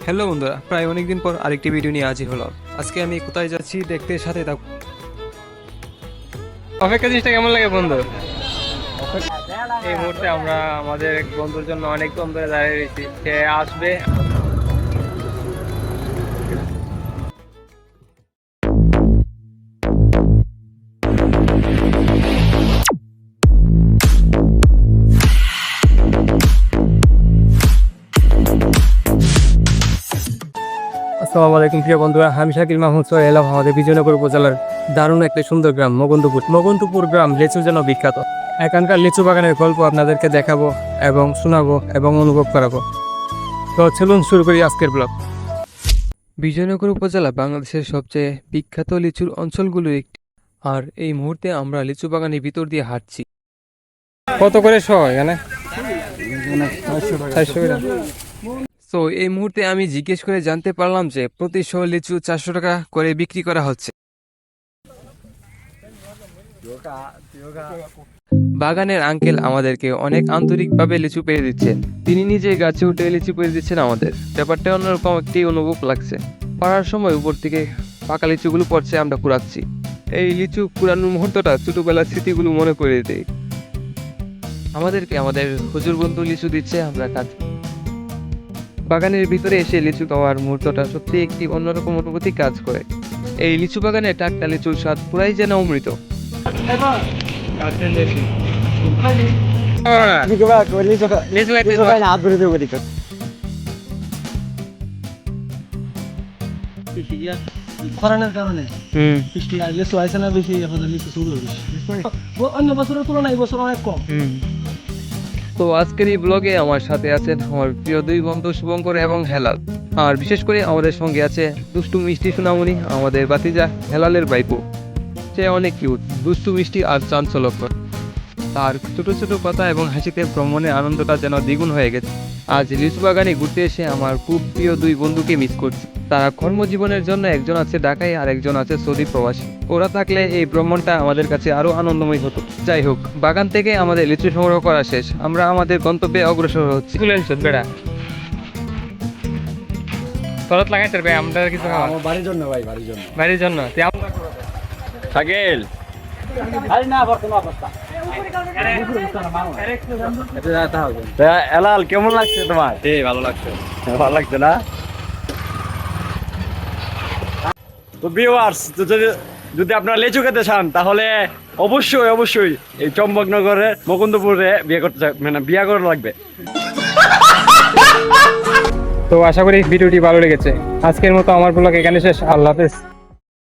Hello বন্ধুরা, প্রায় অনেকদিন পর আরেকটি ভিডিও নিয়ে হাজির হলাম। আজকে আমি কোথায় যাচ্ছি দেখতে সাথে থাক। অপেক্ষা জিনিসটা কেমন লাগে বন্ধু? এই মুহূর্তে আমরা আমাদের এক বন্ধুর জন্য অনেকক্ষণ ধরে দাঁড়িয়ে রয়েছি, সে আসবে। আসসালামু আলাইকুম প্রিয় বন্ধুরা, আমি শাকিল মাহমুদ সোহেল এলাম আমাদের বিজয়নগর উপজেলার দারুণ একটা সুন্দর গ্রাম মগন্তপুর গ্রাম লিচুর জন্য বিখ্যাত। এখানকার লিচু বাগানের গল্প আপনাদেরকে দেখাবো এবং শোনাবো এবং অনুভব করাবো। তো চলুন শুরু করি আজকের ব্লগ। বিজয়নগর উপজেলা বাংলাদেশের সবচেয়ে বিখ্যাত লিচুর অঞ্চলগুলোর একটি, আর এই মুহূর্তে আমরা লিচু বাগানের ভিতর দিয়ে হাঁটছি। কত করে শো এখানে? 400 টাকা। তো এই মুহূর্তে আমি জিজ্ঞেস করে জানতে পারলাম যে প্রতি শো লিচু 400 টাকা করে বিক্রি করা হচ্ছে। বাগানের আঙ্কেল আমাদেরকে অনেক আন্তরিকভাবে লিচু পেরে দিচ্ছেন। তিনি নিজে গাছে উঠে লিচু পেরে দিচ্ছেন আমাদের। ব্যাপারটা অন্যরকম একটি অনুভব লাগছে। পাড়ার সময় উপর থেকে পাকা লিচুগুলো পড়ছে, আমরা কুড়াচ্ছি। এই লিচু কুড়ানোর মুহূর্তটা ছোটবেলার স্মৃতিগুলো মনে করে দেয় আমাদেরকে। আমাদের হুজুর বন্ধু লিচু দিচ্ছে, আমরা কাজ। বাগানের ভিতরে এসে লিচু খাওয়ার মুহূর্তটা সত্যি একটি অন্যরকম অনুভূতি কাজ করে। এই লিচু বাগানে টাটকা লিচুর স্বাদ পুরাই যেন অমৃত। খরানের কারণে বৃষ্টি আর লিচু আইসে না বেশি, এখন লিচু শুরু বেশি, অন্য বছরের তুলনায় এই বছর অনেক কম। তো আজকের এই ব্লগে আমার সাথে আছেন আমার প্রিয় দুই বন্ধু শুভঙ্কর এবং হেলাল। আর বিশেষ করে আমাদের সঙ্গে আছে দুষ্টু মিষ্টি সোনামণি, আমাদের বাতিজা হেলালের বাইপু। সে অনেক কিউট, দুষ্টু মিষ্টি আর চাঞ্চল্যকর। তার ছোট ছোট কথা এবং হাসিতে ভ্রমণের আনন্দটা যেন দ্বিগুণ হয়ে গেছে। আজ লিচু বাগানে ঘুরতে এসে আমার খুব প্রিয় দুই বন্ধুকে মিস করছি। তারা কর্মজীবনের জন্য একজন আছে ঢাকায় আর একজন আছে সৌদি প্রবাসী। ওরা থাকলে এই ভ্রমণটা আমাদের কাছে আরো আনন্দময় হতো। যাই হোক, বাগান থেকে আমাদের লিচু সংগ্রহ করা শেষ, আমরা আমাদের গন্তব্যে অগ্রসর হচ্ছি। বেড়া তরত লাগাইছে ভাই, আমরা কিছু আমার বাড়ির জন্য ভাই, বাড়ির জন্য শাকিল এলাল কেমন লাগছে তোমার? ভালো লাগছে। ভালো লাগছে না? তো ভিউয়ার্স, যদি আপনারা লিচু খেতে চান তাহলে অবশ্যই এই চম্পকনগরের মুকুন্দপুরে বিয়ে করা লাগবে। তো আশা করি ভিডিওটি ভালো লেগেছে। আজকের মতো আমার ব্লগ এখানে শেষ। আল্লাহ হাফেজ।